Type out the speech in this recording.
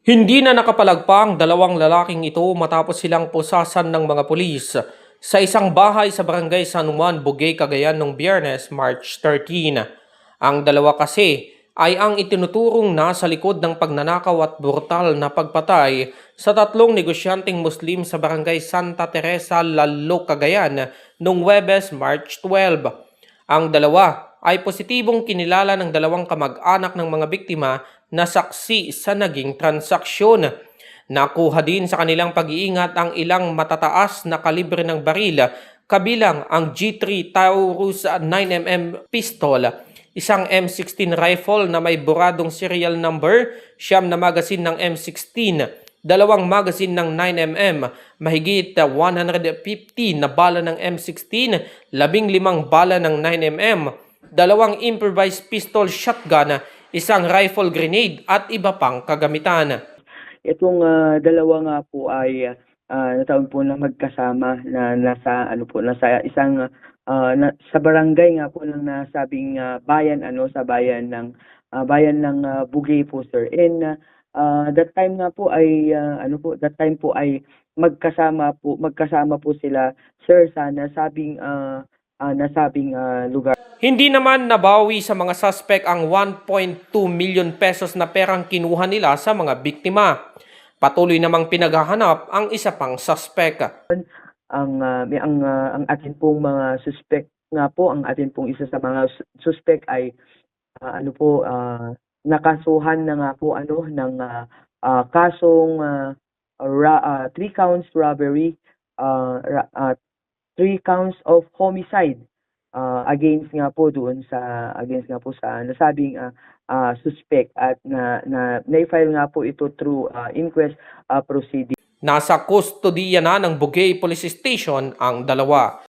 Hindi na nakapalagpa ang dalawang lalaking ito matapos silang pusasan ng mga pulis sa isang bahay sa barangay San Juan, Bugay, Cagayan noong Biyernes, March 13. Ang dalawa kasi ay ang itinuturong nasa likod ng pagnanakaw at brutal na pagpatay sa tatlong negosyanteng Muslim sa barangay Santa Teresa, Lalo, Cagayan noong Huwebes, March 12. Ang dalawa ay positibong kinilala ng dalawang kamag-anak ng mga biktima na saksi sa naging transaksyon. Nakuha din sa kanilang pag-iingat ang ilang matataas na kalibre ng baril, kabilang ang G3 Taurus 9mm pistol, isang M16 rifle na may buradong serial number, 9 na magasin ng M16, dalawang magasin ng 9mm, mahigit 150 na bala ng M16, 15 bala ng 9mm, dalawang improvised pistol shotgun, isang rifle grenade at iba pang kagamitan. Itong dalawa nga po ay nataon po na magkasama na nasa ano po nasa isang sa barangay nga po ng nasabing bayan sa bayan ng Bugay po, sir. And that time nga po ay that time po ay magkasama po sila, sir, sa nasabing lugar. Hindi naman nabawi sa mga suspect ang 1.2 million pesos na perang kinuha nila sa mga biktima. Patuloy namang pinaghahanap ang isa pang suspect. Ang atin pong mga suspect nga po, ang atin pong isa sa mga suspect ay nakasuhan na nga po ng kasong 3 counts robbery, 3 counts of homicide against nga po sa nasabing suspect, at na-file nga po ito through inquest proceeding. Nasa kustodiya na ng Bugay Police Station ang dalawa.